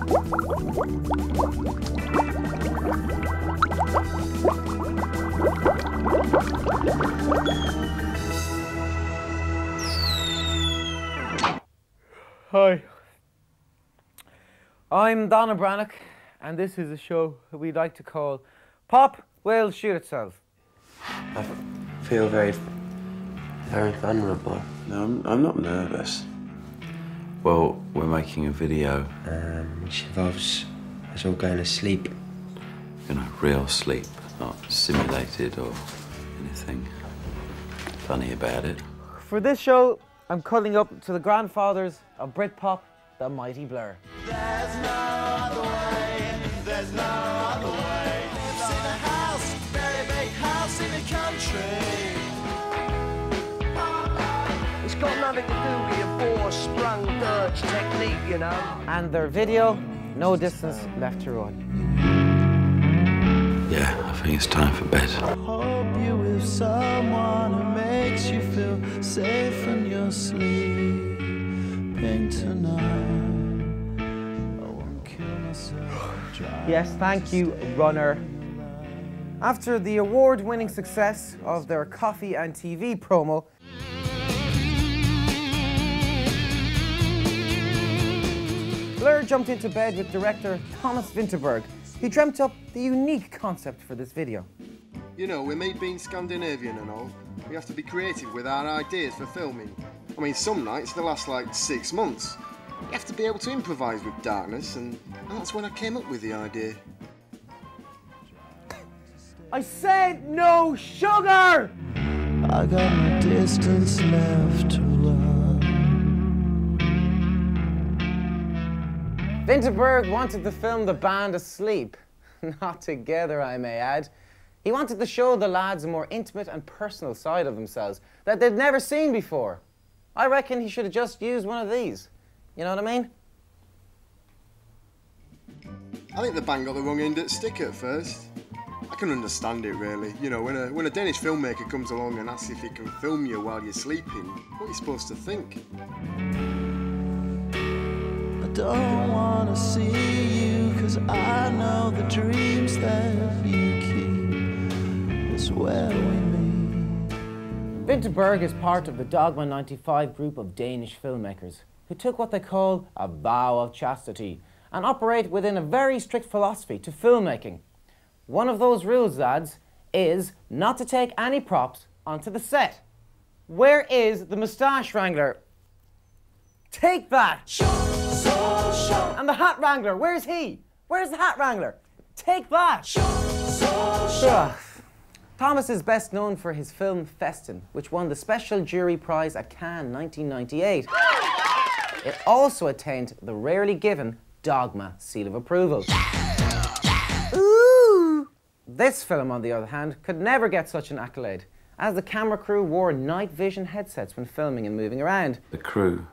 Hi, I'm Danann Breathnach, and this is a show that we'd like to call Pop Will Shoot Itself. I feel very vulnerable. No, I'm not nervous. Well, we're making a video. Which involves us all going to sleep. You know, real sleep, not simulated or anything funny about it. For this show, I'm cuddling up to the grandfathers of Britpop, the mighty Blur. There's no other way, there's no other way. Lives in a house, very big house in the country. It's got nothing to do with your four-sprung dirge technique, you know. And their video, No Distance Left to Run. Yeah, I think it's time for bed. Hope you with someone who makes you feel safe in your sleeping tonight. I won't kill myself. Yes, thank you, runner. After the award-winning success of their coffee and TV promo, Blur jumped into bed with director Thomas Vinterberg. He dreamt up the unique concept for this video. You know, with me being Scandinavian and all, we have to be creative with our ideas for filming. I mean, some nights they last like 6 months. You have to be able to improvise with darkness, and that's when I came up with the idea. I said no sugar! I got no distance left to run. Vinterberg wanted to film the band asleep. Not together, I may add. He wanted to show the lads a more intimate and personal side of themselves that they'd never seen before. I reckon he should have just used one of these. You know what I mean? I think the band got the wrong end of the stick at first. I can understand it, really. You know, when a Danish filmmaker comes along and asks if he can film you while you're sleeping, what are you supposed to think? I don't wanna see you, 'cause I know the dreams that you keep is where we meet. Vinterberg is part of the Dogma 95 group of Danish filmmakers who took what they call a vow of chastity and operate within a very strict philosophy to filmmaking. One of those rules, lads, is not to take any props onto the set. Where is the moustache wrangler? Take that! And the hat wrangler, where's he? Where's the hat wrangler? Take that! Ugh. Thomas is best known for his film Festin, which won the Special Jury Prize at Cannes 1998. It also attained the rarely given Dogma Seal of Approval. Ooh! This film, on the other hand, could never get such an accolade, as the camera crew wore night vision headsets when filming and moving around. The crew,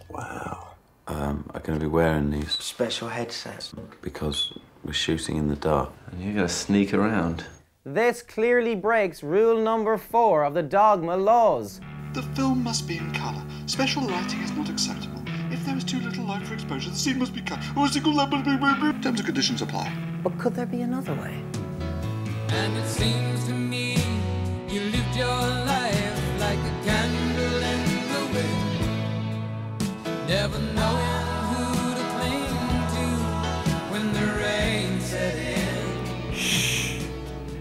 Wow. are going to be wearing these Special headsets. because we're shooting in the dark. And you're gonna sneak around. This clearly breaks rule number 4 of the Dogma laws. The film must be in colour. Special lighting is not acceptable. If there is too little light for exposure, the scene must be cut. Or a single lamp. Terms and conditions apply. But could there be another way? And it seems to me you lived your life like a candle in the wind, never knowing who to cling to when the rain set in. Shh.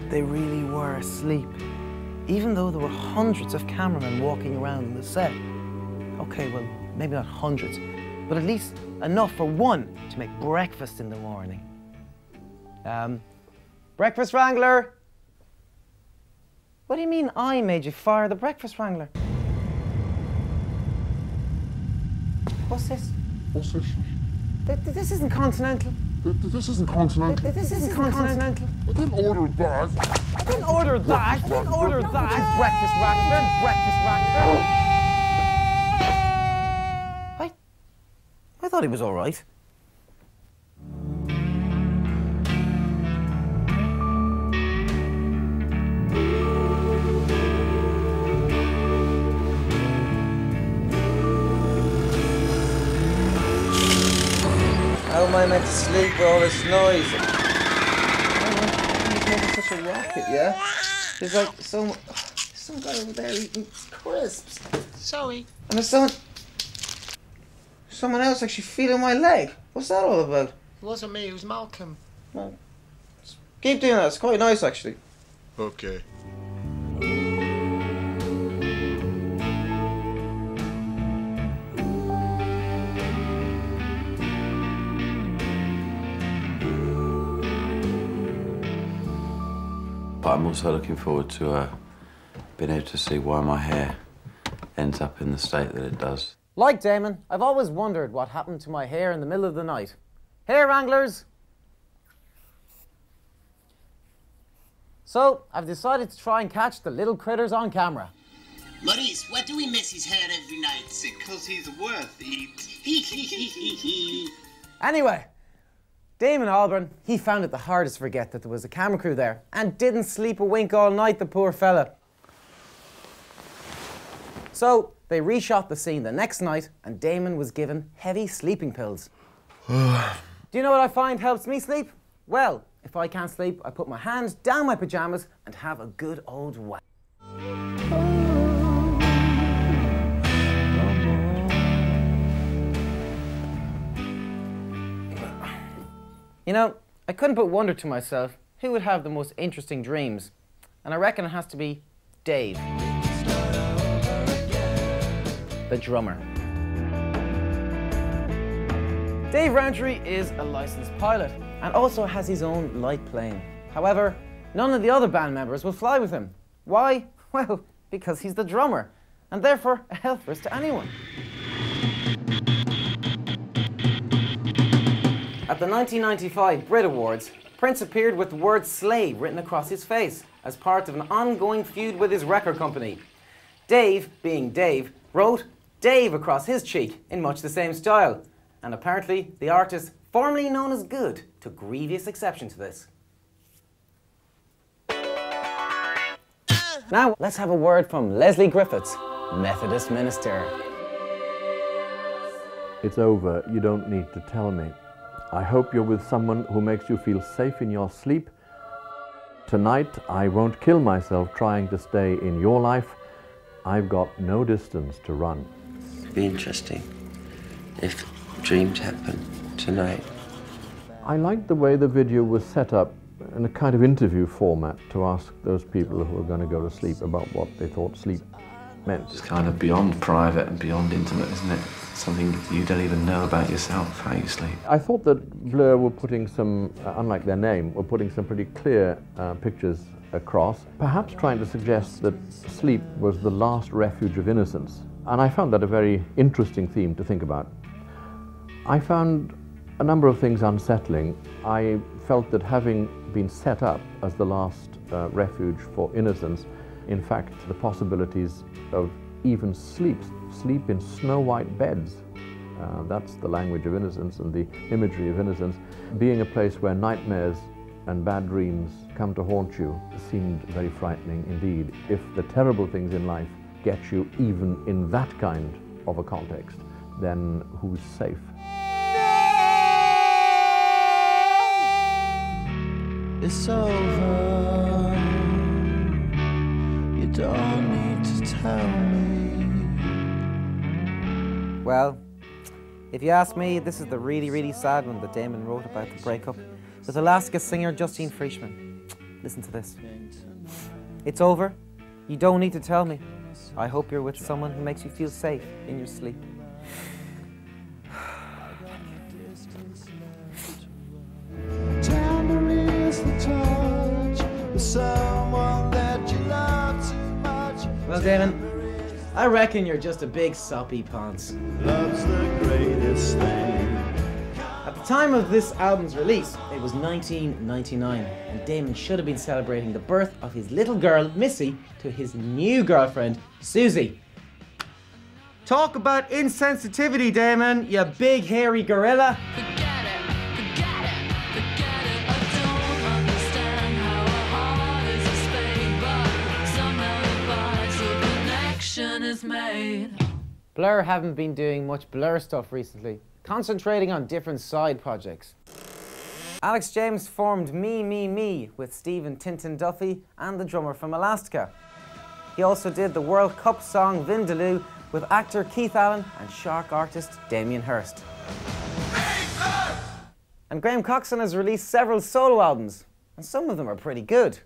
They really were asleep, even though there were hundreds of cameramen walking around the set. Okay, well, maybe not hundreds, but at least enough for one to make breakfast in the morning. Breakfast wrangler? What do you mean I made you fire the breakfast wrangler? What's this? What's this? This isn't continental. This isn't continental. This isn't continental. I didn't order that. I didn't order that. I didn't order that. Breakfast wrangler. Breakfast wrangler. I thought he was all right. How am I meant to sleep with all this noise? He's making such a racket, yeah? There's like some guy over there eating crisps. Sorry. And there's someone else actually feeling my leg. What's that all about? It wasn't me, it was Malcolm. Well, keep doing that, it's quite nice actually. Okay. But I'm also looking forward to being able to see why my hair ends up in the state that it does. Like Damon, I've always wondered what happened to my hair in the middle of the night. Hair wranglers! So, I've decided to try and catch the little critters on camera. Maurice, why do we miss his hair every night? Because he's worth it. Anyway, Damon Albarn, he found it the hardest to forget that there was a camera crew there and didn't sleep a wink all night, the poor fella. So, they reshot the scene the next night and Damon was given heavy sleeping pills. Do you know what I find helps me sleep? Well, if I can't sleep, I put my hands down my pyjamas and have a good old whack. You know, I couldn't but wonder to myself who would have the most interesting dreams. And I reckon it has to be Dave, the drummer. Dave Rowntree is a licensed pilot and also has his own light plane. However, none of the other band members will fly with him. Why? Well, because he's the drummer and therefore a health risk to anyone. At the 1995 Brit Awards, Prince appeared with the word slave written across his face as part of an ongoing feud with his record company. Dave, being Dave, wrote Dave across his cheek in much the same style. And apparently, the artist, formerly known as Good, took grievous exception to this. Now, let's have a word from Leslie Griffiths, Methodist minister. It's over. You don't need to tell me. I hope you're with someone who makes you feel safe in your sleep. Tonight, I won't kill myself trying to stay in your life. I've got no distance to run. It'd be interesting if dreams happen tonight. I liked the way the video was set up in a kind of interview format to ask those people who were going to go to sleep about what they thought sleep meant. It's kind of beyond private and beyond intimate, isn't it? Something you don't even know about yourself, how you sleep. I thought that Blur were putting some, unlike their name, were putting some pretty clear pictures across, perhaps trying to suggest that sleep was the last refuge of innocence. And I found that a very interesting theme to think about. I found a number of things unsettling. I felt that having been set up as the last refuge for innocence, in fact, the possibilities of even sleep in snow-white beds, that's the language of innocence and the imagery of innocence, being a place where nightmares and bad dreams come to haunt you seemed very frightening indeed. If the terrible things in life get you even in that kind of a context, then who's safe? It's over. You don't need to tell me. Well, if you ask me, this is the really, really sad one that Damon wrote about the breakup with Alaska singer Justine Frischmann. Listen to this. It's over. You don't need to tell me. I hope you're with someone who makes you feel safe in your sleep. Tender is the touch with someone that you love too much. Well, Damon, I reckon you're just a big soppy pants. Love's the greatest thing. At the time of this album's release, it was 1999, and Damon should have been celebrating the birth of his little girl, Missy, to his new girlfriend, Susie. Talk about insensitivity, Damon, you big hairy gorilla. Is made. Blur haven't been doing much Blur stuff recently. concentrating on different side projects. Alex James formed Me with Stephen Tintin Duffy and the drummer from Elastica. He also did the World Cup song Vindaloo with actor Keith Allen and shark artist Damien Hirst. And Graham Coxon has released several solo albums, and some of them are pretty good.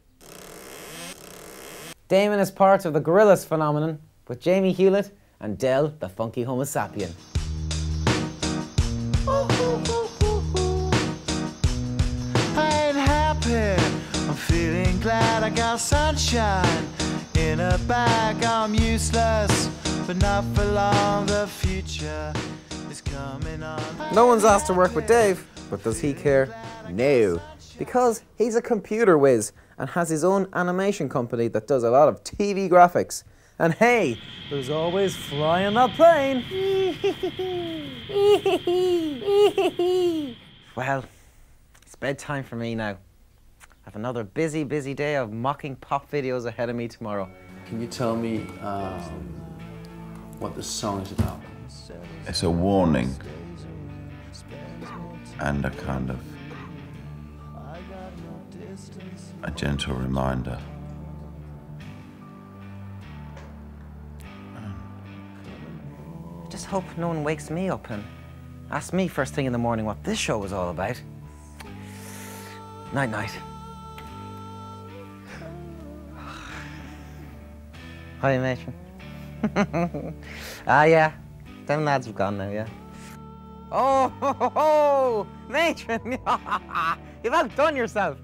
Damon is part of the Gorillaz phenomenon with Jamie Hewlett and Del the Funky Homo Sapien. I ain't happy, I'm feeling glad I got sunshine in a bag. I'm useless, but not for long, the future is coming on. No one's asked to work with Dave, but does he care? No, because he's a computer whiz and has his own animation company that does a lot of TV graphics. And hey, there's always Fly on that plane. Well, it's bedtime for me now. I have another busy day of mocking pop videos ahead of me tomorrow. Can you tell me what the song is about? It's a warning and a kind of a gentle reminder. I just hope no one wakes me up and asks me first thing in the morning what this show was all about. Night night. Hi, matron. Ah, yeah. Them lads have gone now, yeah. Oh, matron! You've outdone yourself.